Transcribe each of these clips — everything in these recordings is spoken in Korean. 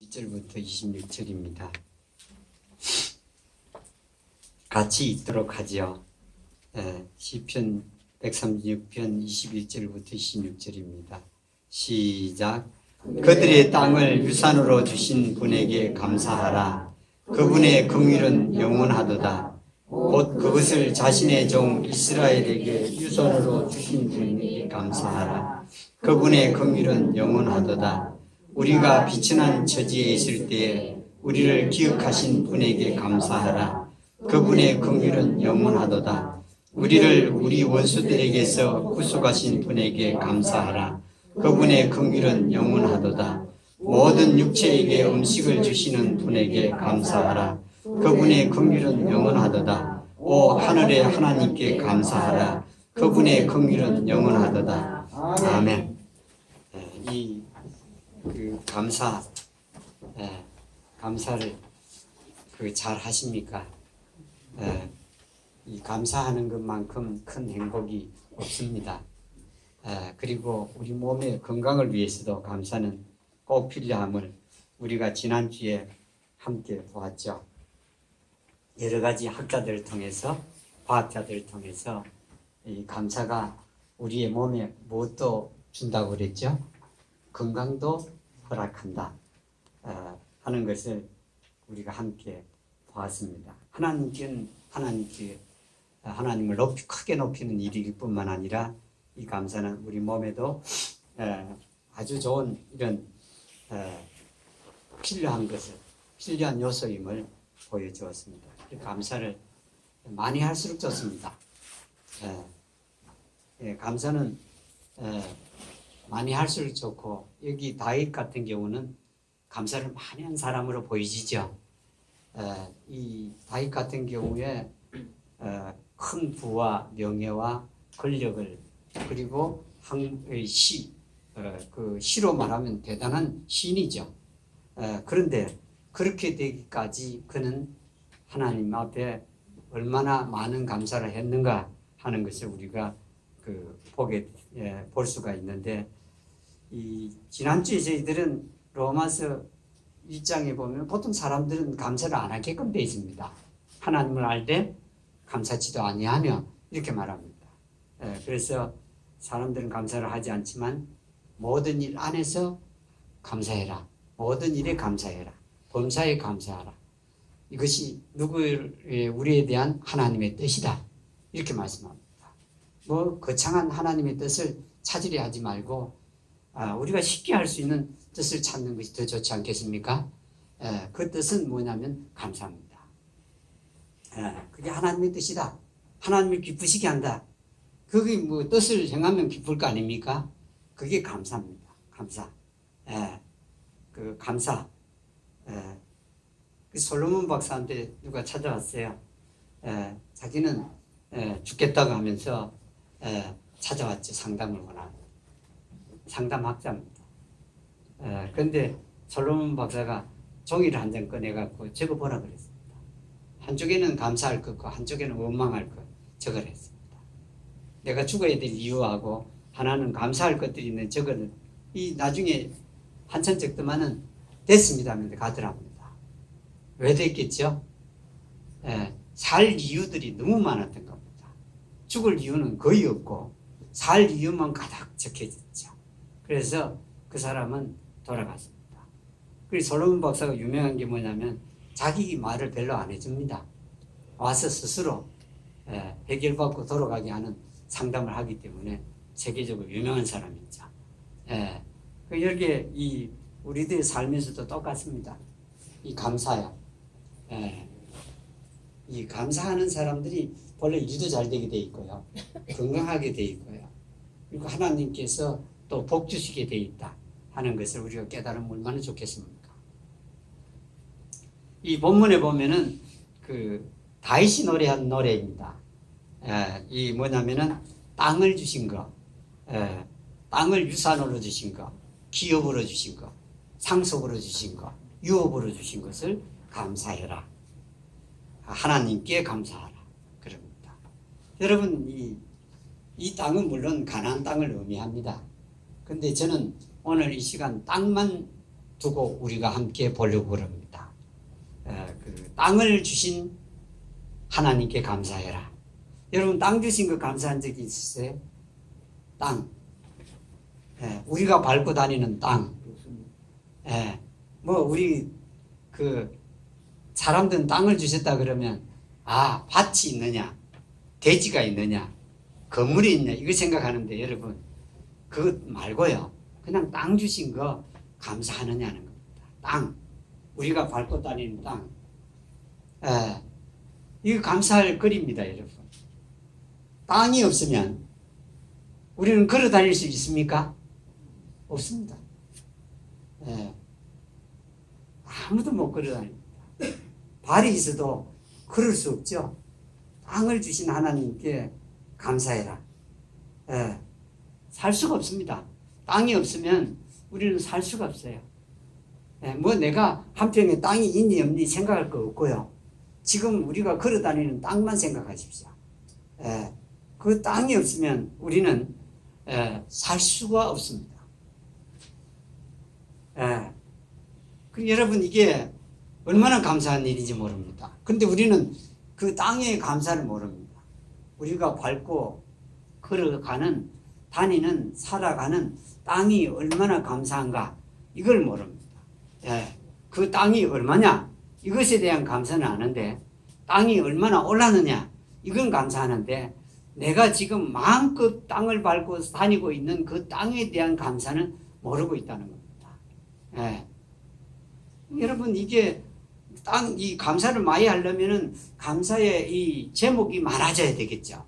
1절부터 26절입니다. 같이 읽도록 하죠. 시편 136편 21절부터 26절입니다. 시작. 그들의 땅을 유산으로 주신 분에게 감사하라. 그분의 긍휼은 영원하도다. 곧 그것을 자신의 종 이스라엘에게 유산으로 주신 분에게 감사하라. 그분의 긍휼은 영원하도다. 우리가 비천한 처지에 있을 때에 우리를 기억하신 분에게 감사하라. 그분의 긍휼은 영원하도다. 우리를 우리 원수들에게서 구속하신 분에게 감사하라. 그분의 긍휼은 영원하도다. 모든 육체에게 음식을 주시는 분에게 감사하라. 그분의 긍휼은 영원하도다. 오 하늘의 하나님께 감사하라. 그분의 긍휼은 영원하도다. 아멘. 감사를 잘 하십니까? 이 감사하는 것만큼 큰 행복이 없습니다. 그리고 우리 몸의 건강을 위해서도 감사는 꼭 필요함을 우리가 지난주에 함께 보았죠. 여러 가지 학자들을 통해서, 과학자들을 통해서 이 감사가 우리의 몸에 무엇도 준다고 그랬죠? 건강도 허락한다 하는 것을 우리가 함께 보았습니다. 하나님을 크게 높이는 일일 뿐만 아니라 이 감사는 우리 몸에도 아주 좋은 이런 필요한 요소임을 보여주었습니다. 감사를 많이 할수록 좋습니다. 감사는 많이 할수록 좋고, 여기 다윗 같은 경우는 감사를 많이 한 사람으로 보이시죠. 이 다윗 같은 경우에 큰 부와 명예와 권력을, 그리고 시로 말하면 대단한 시인이죠. 그런데 그렇게 되기까지 그는 하나님 앞에 얼마나 많은 감사를 했는가 하는 것을 우리가 볼 수가 있는데, 지난주에 저희들은 로마서 1장에 보면 보통 사람들은 감사를 안 하게끔 되어 있습니다. 하나님을 알되 감사치도 아니하며 이렇게 말합니다. 그래서 사람들은 감사를 하지 않지만 모든 일 안에서 감사해라. 모든 일에 감사해라. 범사에 감사하라. 이것이 우리에 대한 하나님의 뜻이다. 이렇게 말씀합니다. 거창한 하나님의 뜻을 찾으려 하지 말고 우리가 쉽게 할 수 있는 뜻을 찾는 것이 더 좋지 않겠습니까? 그 뜻은 뭐냐면 감사합니다. 그게 하나님의 뜻이다. 하나님을 기쁘시게 한다. 그게 뜻을 행하면 기쁠 거 아닙니까? 그게 감사입니다. 감사. 감사. 솔로몬 박사한테 누가 찾아왔어요. 자기는 죽겠다고 하면서 찾아왔죠. 상담을 원하는 상담학자입니다. 그런데 솔로몬 박사가 종이를 한 장 꺼내갖고 적어보라 그랬습니다. 한쪽에는 감사할 것과 한쪽에는 원망할 것 적으라 했습니다. 내가 죽어야 될 이유하고 하나는 감사할 것들이 있는 적어는 나중에 한참 적더만은 됐습니다 하면 가더랍니다. 왜 됐겠죠? 살 이유들이 너무 많았던 겁니다. 죽을 이유는 거의 없고 살 이유만 가득 적혀졌죠. 그래서 그 사람은 돌아갔습니다. 그리고 솔로몬 박사가 유명한 게 뭐냐면 자기 말을 별로 안 해줍니다. 와서 스스로 해결받고 돌아가게 하는 상담을 하기 때문에 세계적으로 유명한 사람이죠. 이렇게 우리들의 삶에서도 똑같습니다. 이 감사야. 이 감사하는 사람들이 본래 일도 잘 되게 돼 있고요. 건강하게 돼 있고요. 그리고 하나님께서 또 복 주시게 돼 있다 하는 것을 우리가 깨달으면 얼마나 좋겠습니까? 이 본문에 보면은 다윗이 노래한 노래입니다. 이 뭐냐면은 땅을 주신 거, 땅을 유산으로 주신 거, 기업으로 주신 거, 상속으로 주신 거, 유업으로 주신 것을 감사해라. 하나님께 감사하라. 그럽니다. 여러분, 이 땅은 물론 가나안 땅을 의미합니다. 근데 저는 오늘 이 시간 땅만 두고 우리가 함께 보려고 그럽니다. 그 땅을 주신 하나님께 감사해라. 여러분 땅 주신 거 감사한 적이 있으세요? 땅. 우리가 밟고 다니는 땅. 뭐 우리 그 사람들은 땅을 주셨다 그러면 밭이 있느냐, 대지가 있느냐, 건물이 있냐 이거 생각하는데 여러분 그것 말고요. 그냥 땅 주신 거 감사하느냐는 겁니다. 땅. 우리가 밟고 다니는 땅. 이거 감사할 거리입니다, 여러분. 땅이 없으면 우리는 걸어 다닐 수 있습니까? 없습니다. 아무도 못 걸어 다닙니다. 발이 있어도 걸을 수 없죠. 땅을 주신 하나님께 감사해라. 살 수가 없습니다. 땅이 없으면 우리는 살 수가 없어요. 뭐 내가 한평에 땅이 있니 없니 생각할 거 없고요. 지금 우리가 걸어 다니는 땅만 생각하십시오. 그 땅이 없으면 우리는 살 수가 없습니다. 여러분 이게 얼마나 감사한 일인지 모릅니다. 근데 우리는 그 땅의 감사를 모릅니다. 우리가 밟고 걸어가는 다니는 살아가는 땅이 얼마나 감사한가 이걸 모릅니다. 그 땅이 얼마냐 이것에 대한 감사는 아는데 땅이 얼마나 올랐느냐 이건 감사하는데 내가 지금 마음껏 땅을 밟고 다니고 있는 그 땅에 대한 감사는 모르고 있다는 겁니다. 여러분 이게 이 감사를 많이 하려면은 감사의 이 제목이 많아져야 되겠죠.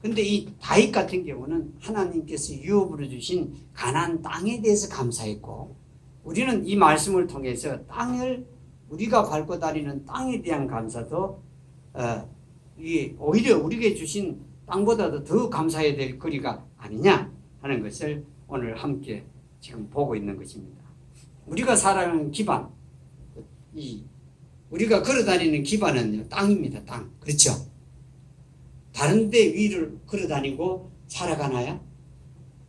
근데 이 다윗 같은 경우는 하나님께서 유업으로 주신 가나안 땅에 대해서 감사했고 우리는 이 말씀을 통해서 땅을 우리가 밟고 다니는 땅에 대한 감사도 오히려 우리에게 주신 땅보다도 더 감사해야 될 거리가 아니냐 하는 것을 오늘 함께 지금 보고 있는 것입니다. 우리가 살아가는 기반, 우리가 걸어다니는 기반은 땅입니다. 땅. 그렇죠? 다른 데 위를 걸어다니고 살아가나요?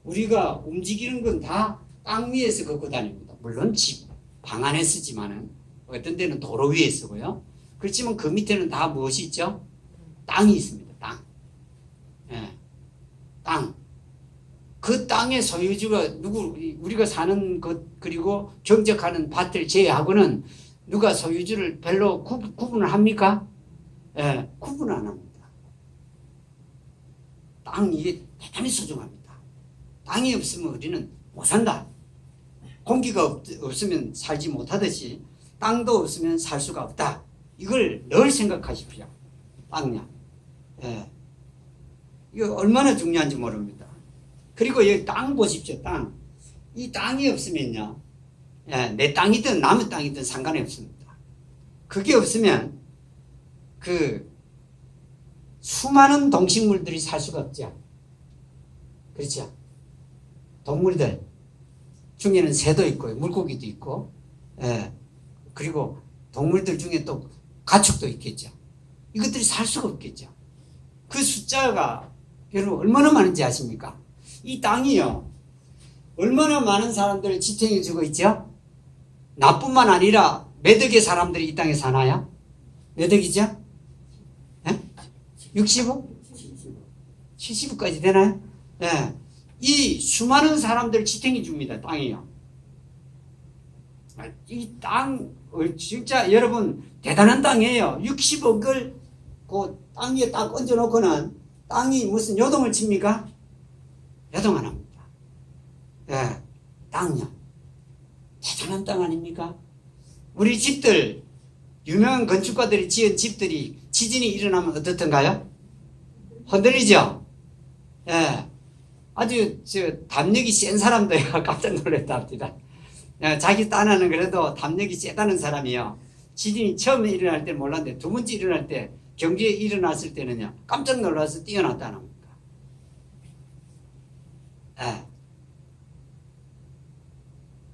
우리가 움직이는 건 다 땅 위에서 걷고 다닙니다. 물론 집, 방 안에 쓰지만은 어떤 데는 도로 위에 쓰고요. 그렇지만 그 밑에는 다 무엇이 있죠? 땅이 있습니다. 땅. 땅. 그 땅의 소유주가 우리가 사는 것 그리고 경작하는 밭을 제외하고는 누가 소유주를 별로 구분을 합니까? 구분 안 합니다. 땅 이게 대단히 소중합니다. 땅이 없으면 우리는 못 산다. 공기가 없으면 살지 못하듯이 땅도 없으면 살 수가 없다. 이걸 늘 생각하십시오. 땅이야. 이거 얼마나 중요한지 모릅니다. 그리고 여기 땅 보십시오. 땅. 이 땅이 없으면요. 내 땅이든 남의 땅이든 상관이 없습니다. 그게 없으면 그 수많은 동식물들이 살 수가 없죠. 그렇죠? 동물들 중에는 새도 있고 물고기도 있고 그리고 동물들 중에 또 가축도 있겠죠. 이것들이 살 수가 없겠죠. 그 숫자가 여러분 얼마나 많은지 아십니까? 이 땅이요. 얼마나 많은 사람들을 지탱해 주고 있죠? 나뿐만 아니라 몇 억의 사람들이 이 땅에 사나요? 몇 억이죠? 60억? 70억까지 되나요? 이 수많은 사람들을 지탱해 줍니다. 땅이요. 이 땅 진짜 여러분 대단한 땅이에요. 60억을 그 땅 위에 딱 얹어놓고는 땅이 무슨 요동을 칩니까? 요동 안 합니다. 땅이요. 대단한 땅 아닙니까? 우리 집들 유명한 건축가들이 지은 집들이 지진이 일어나면 어떻던가요? 흔들리죠? 아주 담력이 센 사람도요 깜짝 놀랐답니다. 자기 딴에는 그래도 담력이 세다는 사람이요. 지진이 처음에 일어날 때 몰랐는데 두 번째 일어날 때 경주에 일어났을 때는요 깜짝 놀라서 뛰어났다는 겁니다.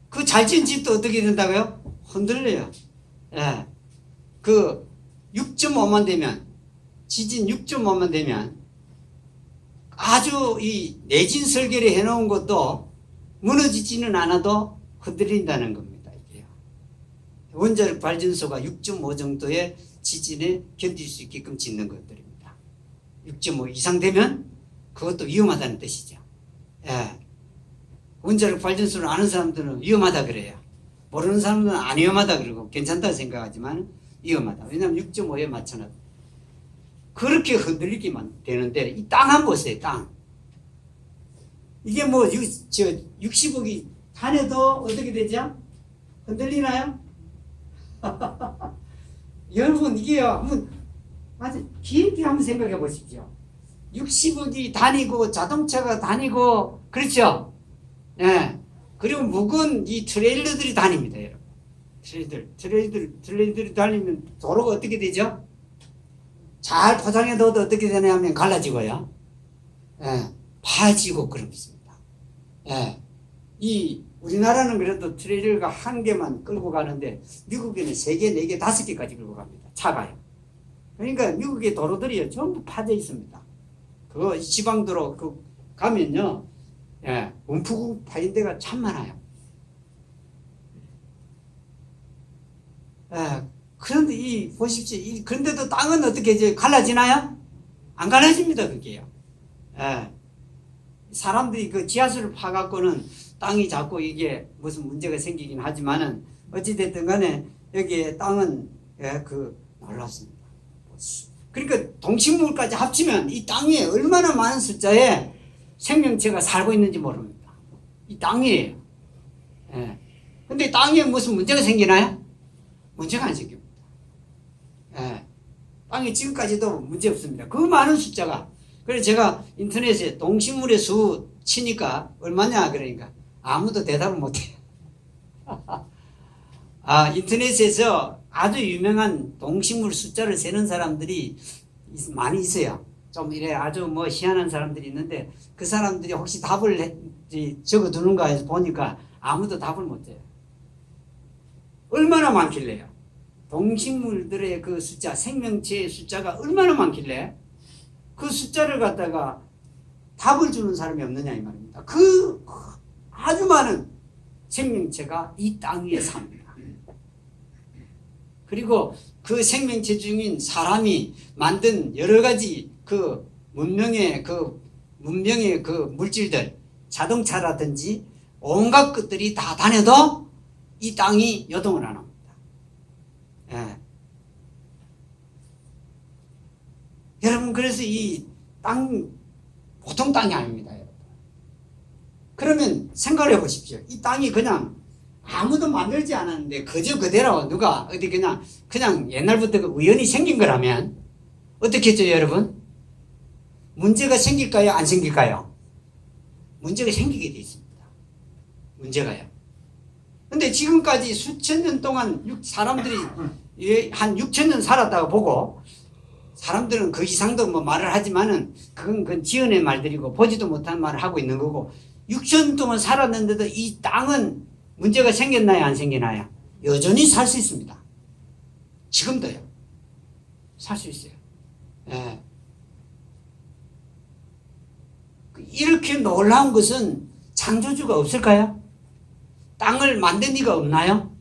그 잘 지은 집도 어떻게 된다고요? 흔들려요. 그 6.5만 되면 지진 6.5만 되면 아주 이 내진 설계를 해놓은 것도 무너지지는 않아도 흔들린다는 겁니다. 이게요. 원자력 발전소가 6.5 정도의 지진에 견딜 수 있게끔 짓는 것들입니다. 6.5 이상 되면 그것도 위험하다는 뜻이죠. 예. 원자력 발전소를 아는 사람들은 위험하다 그래요. 모르는 사람들은 안 위험하다 그러고 괜찮다 생각하지만 위험하다. 왜냐하면 6.5에 맞춰놨다. 그렇게 흔들리기만 되는데 이 땅 한번 보세요. 땅. 이게 뭐 60억이 단에도 어떻게 되죠? 흔들리나요? 여러분 이게요. 한번 아주 깊게 한번 생각해 보십시오. 60억이 다니고 자동차가 다니고 그렇죠? 예. 그리고 무거운 이 트레일러들이 다닙니다, 여러분. 트레일러들이 다니면 도로가 어떻게 되죠? 잘 포장해 둬도 어떻게 되냐면 갈라지고요. 예. 파지고 그럽니다. 예. 우리나라는 그래도 트레일러가 한 개만 끌고 가는데 미국에는 3개, 4개, 5개까지 끌고 갑니다. 차가요. 그러니까 미국의 도로들이 전부 파져 있습니다. 그거 지방도로 가면요. 예, 움푹 파인 데가 참 많아요. 예, 그런데 보십시오. 그런데도 땅은 어떻게 이제 갈라지나요? 안 갈라집니다, 그게요. 예. 사람들이 그 지하수를 파갖고는 땅이 자꾸 이게 무슨 문제가 생기긴 하지만은 어찌됐든 간에 여기에 땅은 놀랍습니다. 그러니까 동식물까지 합치면 이 땅 위에 얼마나 많은 숫자의 생명체가 살고 있는지 모릅니다. 이 땅이에요. 예. 근데 땅에 무슨 문제가 생기나요? 문제가 안 생깁니다. 예. 땅에 지금까지도 문제 없습니다. 그 많은 숫자가. 그래서 제가 인터넷에 동식물의 수 치니까 얼마냐 그러니까 아무도 대답을 못해요. 인터넷에서 아주 유명한 동식물 숫자를 세는 사람들이 많이 있어요. 좀 이래 아주 뭐 희한한 사람들이 있는데 그 사람들이 혹시 답을 적어 두는가 해서 보니까 아무도 답을 못해요. 얼마나 많길래요? 동식물들의 그 숫자, 생명체의 숫자가 얼마나 많길래 그 숫자를 갖다가 답을 주는 사람이 없느냐 이 말입니다. 그 아주 많은 생명체가 이 땅 위에 삽니다. 그리고 그 생명체 중인 사람이 만든 여러 가지 그 문명의 그 물질들, 자동차라든지 온갖 것들이 다 다녀도 이 땅이 요동을 안 합니다. 예. 여러분, 그래서 이 땅, 보통 땅이 아닙니다, 여러분. 그러면 생각을 해 보십시오. 이 땅이 그냥 아무도 만들지 않았는데 그저 그대로 누가 어디 그냥 옛날부터 우연히 생긴 거라면 어떻게 했죠, 여러분? 문제가 생길까요? 안 생길까요? 문제가 생기게 돼 있습니다. 문제가요. 근데 지금까지 수천 년 동안 사람들이 한 6천 년 살았다고 보고 사람들은 그 이상도 뭐 말을 하지만은 그건 지어낸 말들이고 보지도 못한 말을 하고 있는 거고 6천 년 동안 살았는데도 이 땅은 문제가 생겼나요? 안 생기나요? 여전히 살 수 있습니다. 지금도요. 살 수 있어요. 예. 이렇게 놀라운 것은 창조주가 없을까요? 땅을 만든 이가 없나요?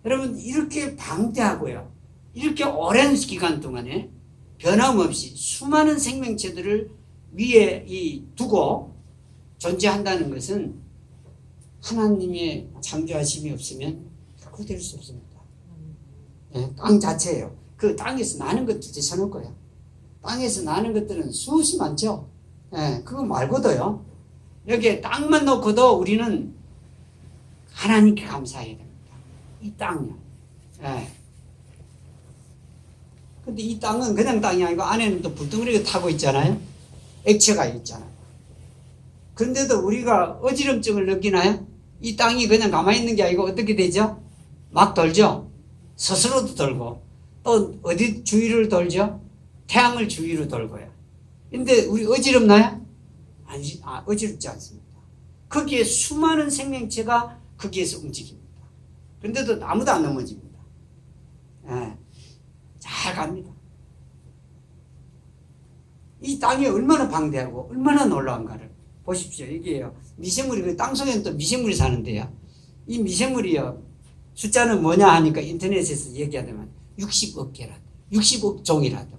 여러분, 이렇게 방대하고요. 이렇게 오랜 기간 동안에 변함없이 수많은 생명체들을 위에 두고 존재한다는 것은 하나님의 창조하심이 없으면 결코 될 수 없습니다. 예, 땅 자체예요. 그 땅에서 나는 것도 제쳐놓고요. 땅에서 나는 것들은 수없이 많죠. 예, 그거 말고도요. 여기에 땅만 놓고도 우리는 하나님께 감사해야 됩니다. 이 땅이요. 예. 근데 이 땅은 그냥 땅이 아니고 안에는 또 불덩어리가 타고 있잖아요. 액체가 있잖아요. 그런데도 우리가 어지럼증을 느끼나요? 이 땅이 그냥 가만히 있는 게 아니고 어떻게 되죠? 막 돌죠. 스스로도 돌고 또 어디 주위를 돌죠? 태양을 주위로 돌고요. 근데 우리 어지럽나요? 아니, 어지럽지 않습니다. 거기에 수많은 생명체가 거기에서 움직입니다. 그런데도 아무도 안 넘어집니다. 예, 잘 갑니다. 이 땅이 얼마나 방대하고 얼마나 놀라운가를 보십시오. 이게요. 미생물이 땅속에는 또 미생물이 사는데요. 이 미생물이요. 숫자는 뭐냐 하니까 인터넷에서 얘기하자면 60억 개라. 60억 종이라도.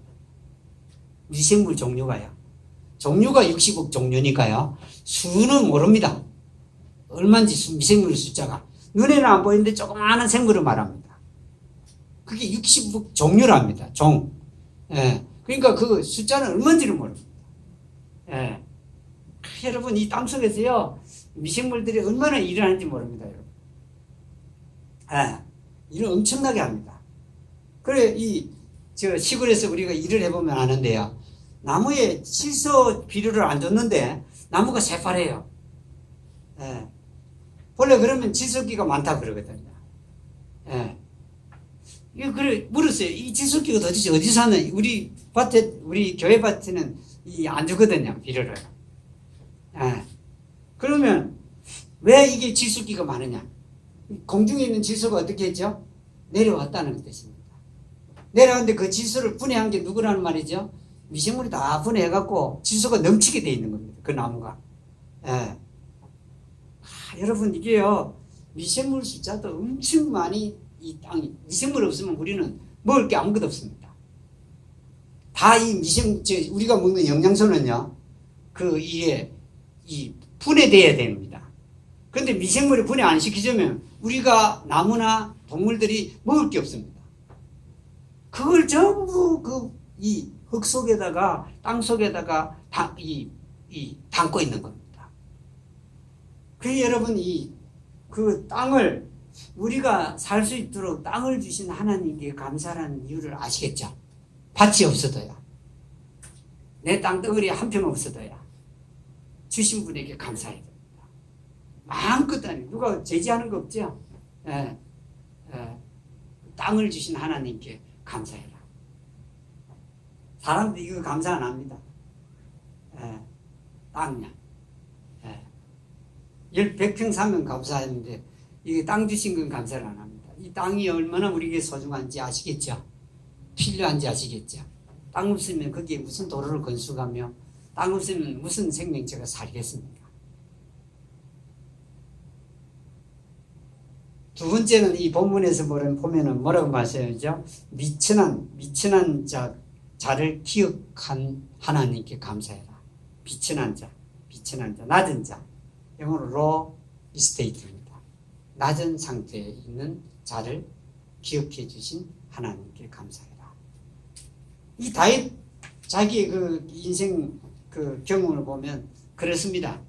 미생물 종류가요. 종류가 60억 종류니까요. 수는 모릅니다. 얼마인지 미생물 숫자가. 눈에는 안 보이는데 조그마한 생물을 말합니다. 그게 60억 종류랍니다. 종. 예. 그러니까 그 숫자는 얼마인지를 모릅니다. 예. 여러분 이 땅속에서요. 미생물들이 얼마나 일을 하는지 모릅니다. 여러분. 예. 일을 엄청나게 합니다. 그래 저 시골에서 우리가 일을 해보면 아는데요. 나무에 질소 비료를 안 줬는데 나무가 새파래요. 예. 원래 그러면 질소기가 많다 그러거든요. 예. 이거 그래 물었어요. 이 질소기가 도대체 어디서 사는? 우리 밭에 우리 교회 밭에는 안 주거든요. 비료를. 예. 그러면 왜 이게 질소기가 많으냐? 공중에 있는 질소가 어떻게 했죠? 내려왔다는 뜻입니다. 내려왔는데 그 질소를 분해한 게 누구라는 말이죠? 미생물이 다 분해해갖고 질소가 넘치게 돼 있는 겁니다. 그 나무가. 예. 여러분 이게요. 미생물 숫자도 엄청 많이 이 땅이 미생물 없으면 우리는 먹을 게 아무것도 없습니다. 다 이 우리가 먹는 영양소는요. 이게 분해돼야 됩니다. 그런데 미생물이 분해 안 시키려면 우리가 나무나 동물들이 먹을 게 없습니다. 그걸 전부 이 흙 속에다가 땅 속에다가 담고 있는 겁니다. 그래서 여러분 그 땅을 우리가 살 수 있도록 땅을 주신 하나님께 감사하는 이유를 아시겠죠? 밭이 없어도야. 내 땅덩어리 한 평 없어도야. 주신 분에게 감사해야 됩니다. 마음껏 아니 누가 제지하는 거 없죠? 예. 땅을 주신 하나님께 감사해라. 사람들 이거 감사 안 합니다. 땅이야. 100평 사면 감사하는데 이게 땅 주신 건 감사를 안 합니다. 이 땅이 얼마나 우리에게 소중한지 아시겠죠? 필요한지 아시겠죠? 땅 없으면 거기에 무슨 도로를 건축하며 땅 없으면 무슨 생명체가 살겠습니까? 두 번째는 이 본문에서 보면은 뭐라고 말씀하죠? 미천한 자를 기억한 하나님께 감사해라. 미천한 자, 낮은 자. 영어로 low estate입니다. 낮은 상태에 있는 자를 기억해 주신 하나님께 감사해라. 이 다윗 자기의 그 인생 그 경험을 보면 그렇습니다.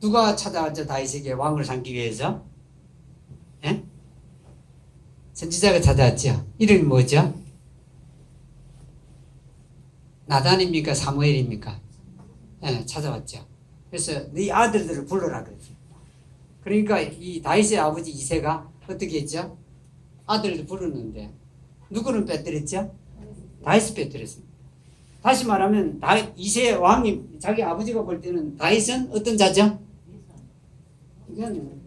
누가 찾아왔죠? 다윗에게 왕을 삼기 위해서? 예? 선지자가 찾아왔죠. 이름이 뭐죠? 나단입니까? 사무엘입니까? 예, 찾아왔죠. 그래서 네 아들들을 불러라 그랬습니다. 그러니까 이 다윗의 아버지 이새가 어떻게 했죠? 아들을 부르는데 누구는 빼뜨렸죠? 다윗을 빼뜨렸습니다. 다시 말하면 이새 왕이 자기 아버지가 볼 때는 다윗은 어떤 자죠? 이건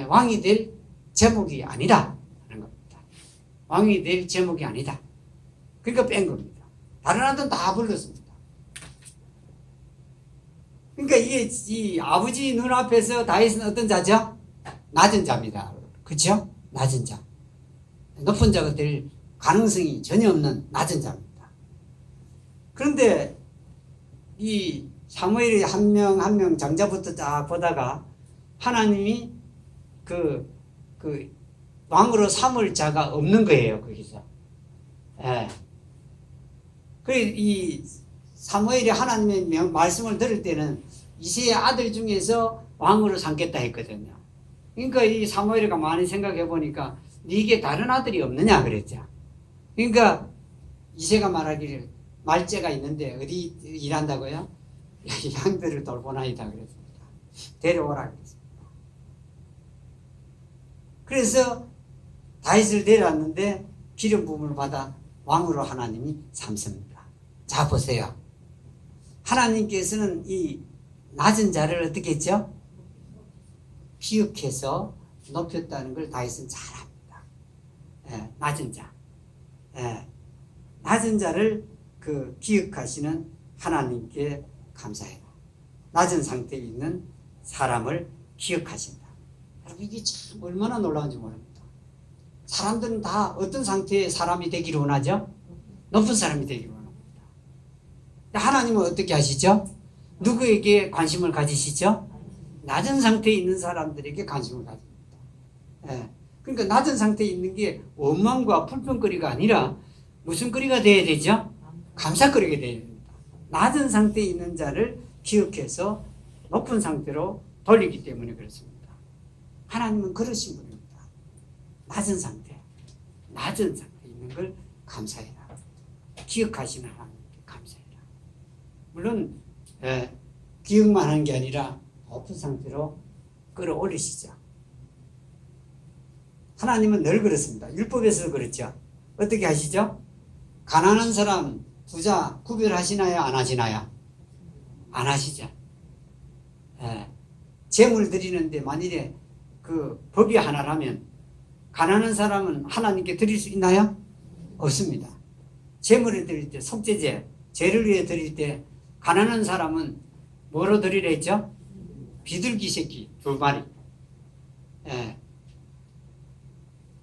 왕이 될 제목이 아니다 하는 겁니다. 왕이 될 제목이 아니다. 그러니까 뺀 겁니다. 다른 아들은 다 불렀습니다. 그러니까 이게 이 아버지 눈앞에서 다윗은 어떤 자죠? 낮은 자입니다. 그렇죠? 낮은 자. 높은 자가 될 가능성이 전혀 없는 낮은 자입니다. 그런데 이 사무엘이 한 명 한 명 장자부터 딱 보다가 하나님이 그 왕으로 삼을 자가 없는 거예요. 거기서. 예. 이 사무엘이 하나님의 말씀을 들을 때는 이새의 아들 중에서 왕으로 삼겠다 했거든요. 그러니까 이 사무엘이가 많이 생각해 보니까 네게 다른 아들이 없느냐 그랬죠. 그러니까 이새가 말하기를 말째가 있는데 어디 일한다고요? 양들을 돌보나이다 그랬습니다. 데려오라 그랬습니다. 그래서 다윗을 데려왔는데 기름 부음을 받아 왕으로 하나님이 삼습니다. 자 보세요. 하나님께서는 이 낮은 자를 어떻게 했죠? 기억해서 높였다는 걸 다윗은 잘 압니다. 예, 낮은 자. 예, 낮은 자를 기억하시는 하나님께 감사해라. 낮은 상태에 있는 사람을 기억하신다. 여러분 이게 참 얼마나 놀라운지 모릅니다. 사람들은 다 어떤 상태의 사람이 되기를 원하죠? 높은 사람이 되기를 원합니다. 하나님은 어떻게 하시죠? 누구에게 관심을 가지시죠? 낮은 상태에 있는 사람들에게 관심을 가집니다. 예. 그러니까 낮은 상태에 있는 게 원망과 불평거리가 아니라 무슨 거리가 돼야 되죠? 감사거리가 돼야 됩니다. 낮은 상태에 있는 자를 기억해서 높은 상태로 돌리기 때문에 그렇습니다. 하나님은 그러신 분입니다. 낮은 상태에 있는 걸 감사해라. 기억하시는 하나님께 감사해라. 물론 기억만 하는 게 아니라 높은 상태로 끌어올리시죠. 하나님은 늘 그렇습니다. 율법에서도 그렇죠. 어떻게 하시죠? 가난한 사람, 부자 구별하시나요? 안 하시나요? 안 하시죠. 재물 드리는데 만일에 그 법이 하나라면 가난한 사람은 하나님께 드릴 수 있나요? 없습니다. 재물을 드릴 때 속죄제, 죄를 위해 드릴 때 가난한 사람은 뭐로 드리라 했죠? 비둘기 새끼 2마리.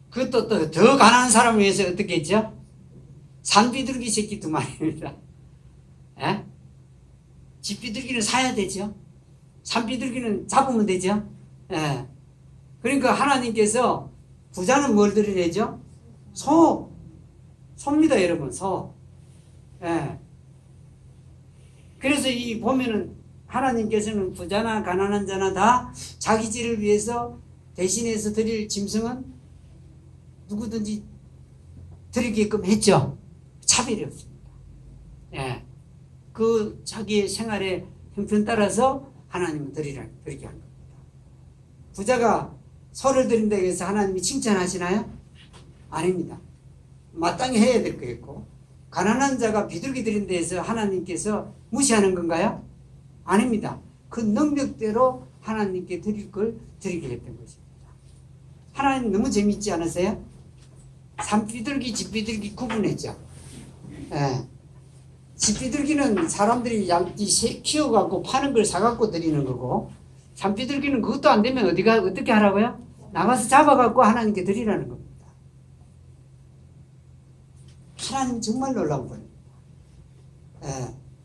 그것도 또 더 가난한 사람을 위해서 어떻게 했죠? 산비둘기 새끼 2마리입니다. 집비둘기는 사야 되죠. 산비둘기는 잡으면 되죠. 그러니까 하나님께서 부자는 뭘 드리래죠? 소입니다, 여러분. 소. 그래서 이 보면은 하나님께서는 부자나 가난한 자나 다 자기 지를 위해서 대신해서 드릴 짐승은 누구든지 드리게끔 했죠. 차별이 없습니다. 그 자기의 생활의 형편 따라서 하나님은 드리게 한 겁니다. 부자가 소를 드린다고 해서 하나님이 칭찬하시나요? 아닙니다. 마땅히 해야 될 거겠고, 가난한 자가 비둘기 드린다 해서 하나님께서 무시하는 건가요? 아닙니다. 그 능력대로 하나님께 드릴 걸 드리게 했던 것입니다. 하나님 너무 재미있지 않으세요? 산비둘기, 집비둘기 구분했죠. 집비둘기는 사람들이 키워갖고 파는 걸 사갖고 드리는 거고, 산비둘기는 그것도 안 되면 어떻게 하라고요? 나가서 잡아갖고 하나님께 드리라는 겁니다. 하나님 정말 놀라운 분입니다.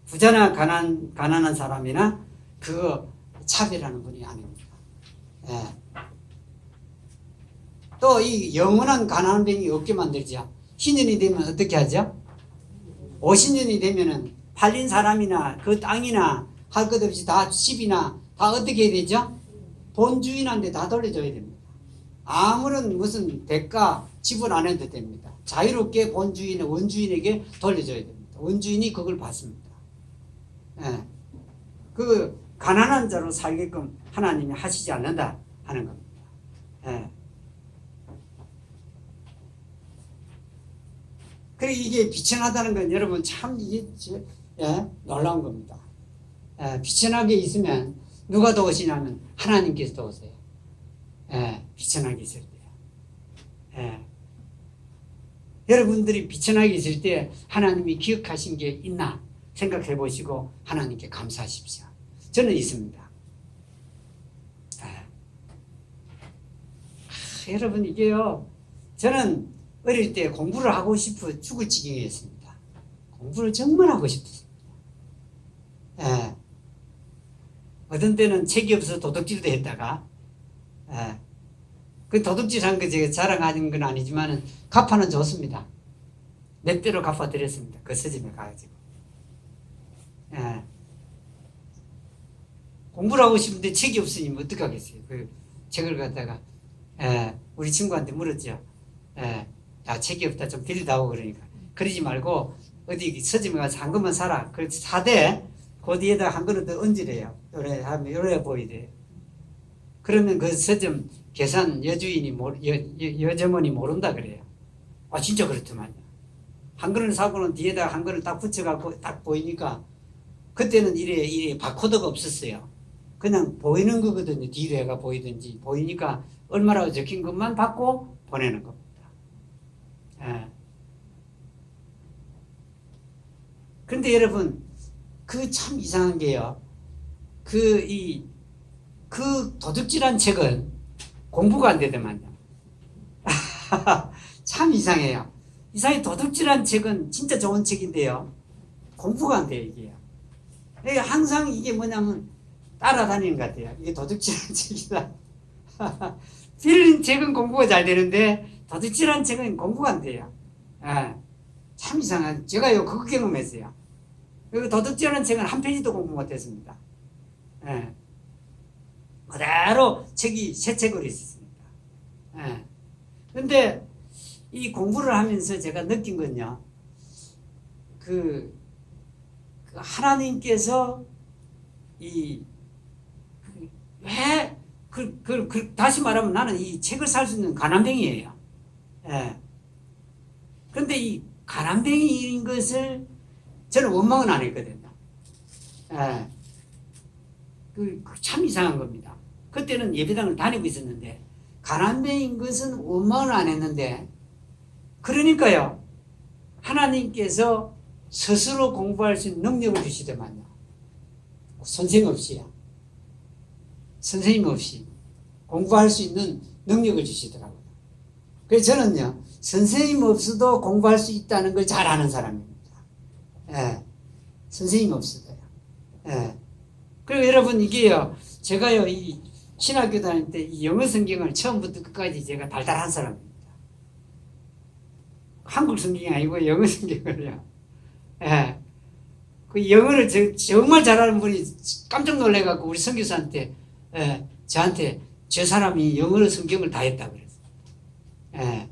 부자나 가난한 사람이나 그거 차별하는 분이 아닙니다. 또 이 영원한 가난한 병이 없게 만들죠. 희년이 되면 어떻게 하죠? 50년이 되면은 팔린 사람이나 그 땅이나 할 것 없이 다 집이나 다 어떻게 해야 되죠? 본주인한테 다 돌려줘야 됩니다. 아무런 무슨 대가 지불 안 해도 됩니다. 자유롭게 본주인의 원주인에게 돌려줘야 됩니다. 원주인이 그걸 받습니다. 그 가난한 자로 살게끔 하나님이 하시지 않는다 하는 겁니다. 그래 이게 비천하다는 건 여러분 참 이게 놀라운 겁니다. 비천하게 있으면 누가 도우시냐면 하나님께서 도우세요. 비천하게 있을 때요. 여러분들이 비천하게 있을 때 하나님이 기억하신 게 있나 생각해 보시고 하나님께 감사하십시오. 저는 있습니다. 여러분 이게요. 저는 어릴 때 공부를 하고 싶어 죽을 지경이었습니다. 공부를 정말 하고 싶었습니다. 어떤 때는 책이 없어서 도둑질도 했다가 그 도둑질 한 거 제가 자랑하는 건 아니지만 갚아는 줬습니다. 몇 배로 갚아드렸습니다. 그 서점에 가가지고. 공부를 하고 싶은데 책이 없으니 뭐 어떡하겠어요. 그 책을 갖다가 우리 친구한테 물었죠. 야 책이 없다 좀 빌려다오 그러니까 그러지 말고 어디 서점에 가서 한 권만 사라. 그래서 사대 그 뒤에다 한 권을 더 얹으래요. 요래 하면 요래 보이래요. 그러면 그 서점 계산 여주인이 여점원이 모른다 그래요. 아 진짜 그렇더만요. 한 권을 사고는 뒤에다 한 권을 딱 붙여갖고 딱 보이니까 그때는 이래 바코드가 없었어요. 그냥 보이는 거거든요. 뒤로 해가 보이든지 보이니까 얼마라고 적힌 것만 받고 보내는 겁니다. 그런데 여러분 그 참 이상한 게요. 그 이 그 도둑질한 책은 공부가 안 되더만요. 참 이상해요. 이상하게 도둑질한 책은 진짜 좋은 책인데요. 공부가 안 돼요, 이게요. 그러니까 항상 이게 뭐냐면 따라다니는 것 같아요. 이게 도둑질한 책이다. 필린 책은 공부가 잘 되는데 도둑질한 책은 공부가 안 돼요. 예. 참 이상한. 제가요 그거 경험했어요. 그리고 도둑질한 책은 한 페이지도 공부 못했습니다. 예. 그대로 책이 새 책으로 있었습니다. 예. 근데 이 공부를 하면서 제가 느낀 건요. 그 하나님께서 다시 말하면 나는 이 책을 살 수 있는 가난뱅이에요. 예. 근데 이 가난뱅이인 것을 저는 원망은 안 했거든요. 예. 참 이상한 겁니다. 그때는 예배당을 다니고 있었는데, 가난뱅이인 것은 원망을 안 했는데, 그러니까요, 하나님께서 스스로 공부할 수 있는 능력을 주시더만요. 선생 없이요. 선생님 없이 공부할 수 있는 능력을 주시더라고요. 그래서 저는요, 선생님 없어도 공부할 수 있다는 걸 잘 아는 사람입니다. 예. 선생님 없어도요. 예. 그리고 여러분, 이게요, 제가요, 이 신학교 다닐 때 이 영어 성경을 처음부터 끝까지 제가 달달한 사람입니다. 한국 성경이 아니고 영어 성경을요. 예. 그 영어를 정말 잘하는 분이 깜짝 놀래갖고 우리 선교사한테, 예, 저한테 저 사람이 영어로 성경을 다 했다고 그랬어요. 예.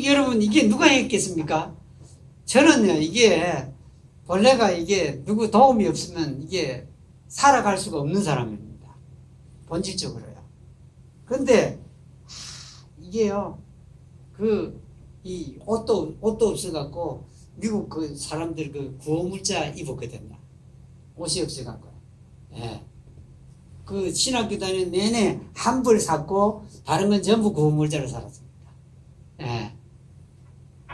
여러분, 이게 누가 했겠습니까? 저는요, 이게, 본래가 이게 누구 도움이 없으면 이게 살아갈 수가 없는 사람입니다. 본질적으로요. 근데, 이게요, 이 옷도 없어갖고, 미국 그 사람들 그 구호물자 입었거든요. 옷이 없어갖고. 예. 그 신학교 다니는 내내 한 벌 샀고, 다른 건 전부 구호물자로 살았습니다. 예.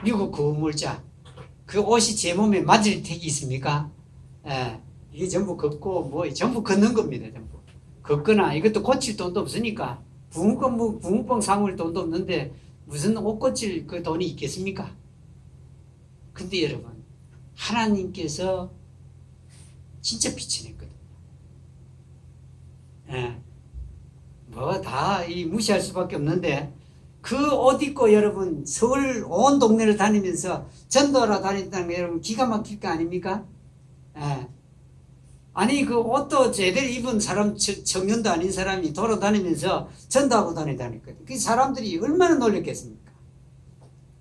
미국 구호물자. 그 옷이 제 몸에 맞을 택이 있습니까? 예. 이게 전부 걷고, 전부 걷는 겁니다, 전부. 걷거나, 이것도 고칠 돈도 없으니까, 붕어빵 사물 돈도 없는데, 무슨 옷 고칠 그 돈이 있겠습니까? 근데 여러분, 하나님께서 진짜 빛이 냈거든요. 예. 다 무시할 수밖에 없는데, 그 옷 입고 여러분, 서울 온 동네를 다니면서 전도하러 다닌다는 게 여러분 기가 막힐 거 아닙니까? 예. 아니, 그 옷도 제대로 입은 사람, 청년도 아닌 사람이 돌아다니면서 전도하고 다니다니거든요. 그 사람들이 얼마나 놀랬겠습니까?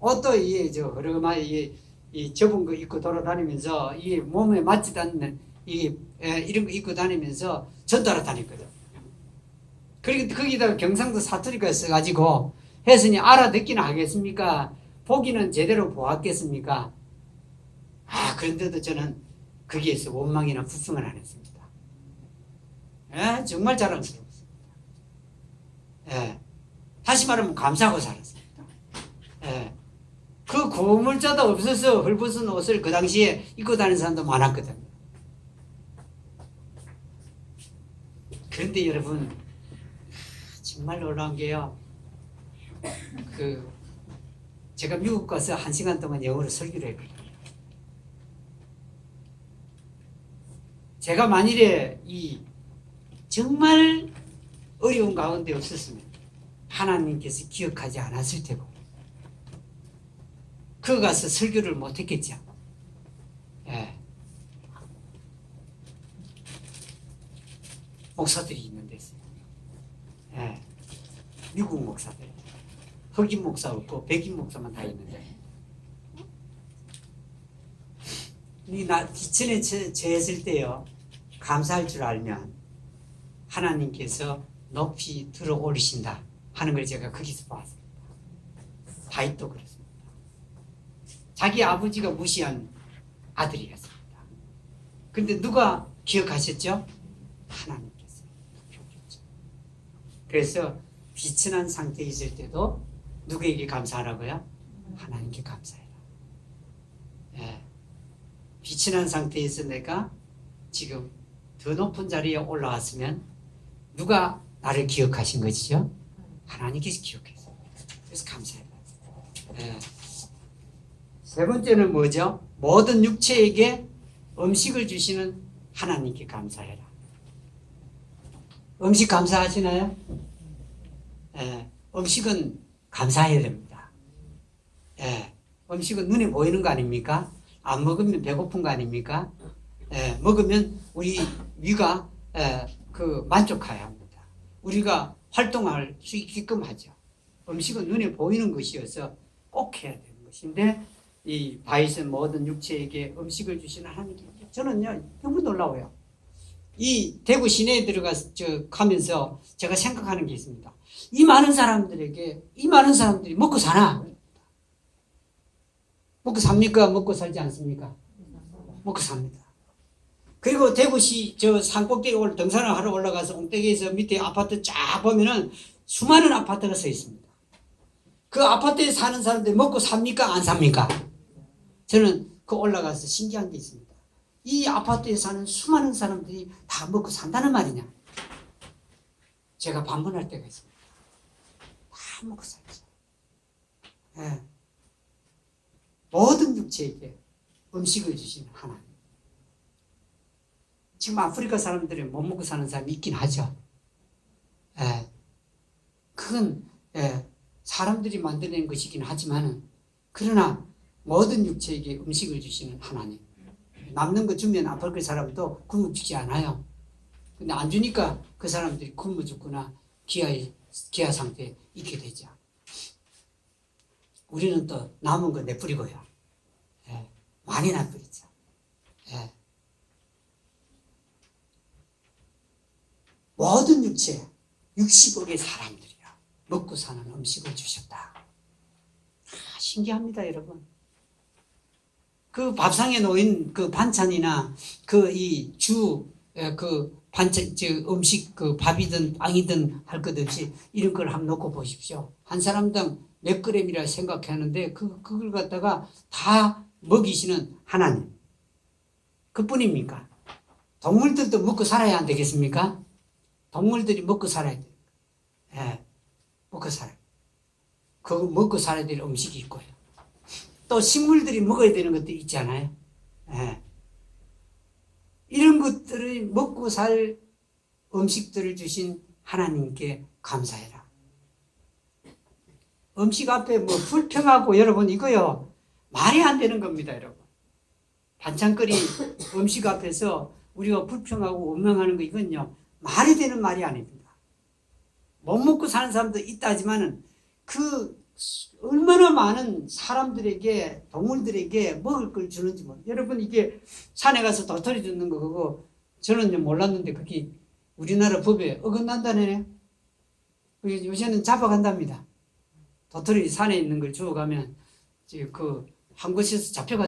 옷도 흐르마이 접은 거 입고 돌아다니면서 몸에 맞지도 않는 이런 거 입고 다니면서 전도하러 다녔거든요. 그리고 거기다가 경상도 사투리가 써가지고 했으니 알아듣기는 하겠습니까? 보기는 제대로 보았겠습니까? 그런데도 저는 거기에서 원망이나 불평을 안 했습니다. 예, 정말 자랑스러웠습니다. 예, 다시 말하면 감사하고 살았습니다. 예, 그 고물자도 없어서 헐벗은 옷을 그 당시에 입고 다니는 사람도 많았거든요. 그런데 여러분, 정말 놀라운 게요. 제가 미국 가서 1시간 동안 영어로 설교를 했거든요. 제가 만일에 정말 어려운 가운데 없었으면 하나님께서 기억하지 않았을 테고, 그 가서 설교를 못했겠죠. 예. 목사들이 있는 데서. 예. 미국 목사들. 흑인 목사 없고 백인 목사만 다 있는데. 기천에 처했을 때요, 감사할 줄 알면 하나님께서 높이 들어 올리신다 하는 걸 제가 거기서 봤습니다. 다윗도 그렇습니다. 자기 아버지가 무시한 아들이었습니다. 근데 누가 기억하셨죠? 하나님께서. 그래서 비천한 상태에 있을 때도 누구에게 감사하라고요? 하나님께 감사해라. 예. 비천한 상태에서 내가 지금 더 높은 자리에 올라왔으면 누가 나를 기억하신 것이죠? 하나님께서 기억했어요. 그래서 감사해요. 예. 세 번째는 뭐죠? 모든 육체에게 음식을 주시는 하나님께 감사해라. 음식 감사하시나요? 예. 음식은 감사해야 됩니다. 예. 음식은 눈에 보이는 거 아닙니까? 안 먹으면 배고픈 거 아닙니까? 예. 먹으면 우리 위가 만족해야 합니다. 우리가 활동할 수 있게끔 하죠. 음식은 눈에 보이는 것이어서 꼭 해야 되는 것인데 이 바이슨 모든 육체에게 음식을 주시는 하나님께 저는요 너무 놀라워요. 이 대구 시내에 가면서 제가 생각하는 게 있습니다. 이 많은 사람들이 먹고 사나? 먹고 삽니까? 먹고 살지 않습니까? 먹고 삽니다. 그리고 대구시 산꼭대기 등산을 하러 올라가서 옹택에서 밑에 아파트 쫙 보면은 수많은 아파트가 서 있습니다. 그 아파트에 사는 사람들이 먹고 삽니까? 안 삽니까? 저는 그 올라가서 신기한 게 있습니다. 이 아파트에 사는 수많은 사람들이 다 먹고 산다는 말이냐? 제가 반문할 때가 있습니다. 다 먹고 살죠. 네. 모든 육체에게 음식을 주시는 하나님. 지금 아프리카 사람들이 못 먹고 사는 사람이 있긴 하죠. 예. 그건 사람들이 만들어낸 것이긴 하지만 그러나 모든 육체에게 음식을 주시는 하나님. 남는 거 주면 아프리카 사람도 굶어 죽지 않아요. 근데 안 주니까 그 사람들이 굶어 죽거나 기아 상태에 있게 되죠. 우리는 또 남은 거 내뿌리고요. 예. 많이 내뿌리죠. 예. 모든 육체 60억의 사람들이야 먹고 사는 음식을 주셨다. 신기합니다, 여러분. 그 밥상에 놓인 그 반찬이나 반찬, 음식, 밥이든 빵이든 할 것 없이 이런 걸 한번 놓고 보십시오. 한 사람당 몇 그램이라 생각하는데 그걸 갖다가 다 먹이시는 하나님. 그뿐입니까? 동물들도 먹고 살아야 안 되겠습니까? 동물들이 먹고 살아야 돼요. 예, 먹고 살아요. 그 먹고 살아야 될 음식이 있고요. 또 식물들이 먹어야 되는 것도 있잖아요. 예. 이런 것들을 먹고 살 음식들을 주신 하나님께 감사해라. 음식 앞에 불평하고 여러분 이거요 말이 안 되는 겁니다, 여러분. 반찬거리 음식 앞에서 우리가 불평하고 원망하는 거 이건요 말이 되는 말이 아닙니다. 못 먹고 사는 사람도 있다지만은 얼마나 많은 사람들에게 동물들에게 먹을 걸 주는지 여러분 이게 산에 가서 도토리 줍는 거 그거 저는 몰랐는데 그게 우리나라 법에 어긋난다네. 요새는 잡아간답니다. 도토리 산에 있는 걸 주워가면 한 곳에서 잡혀가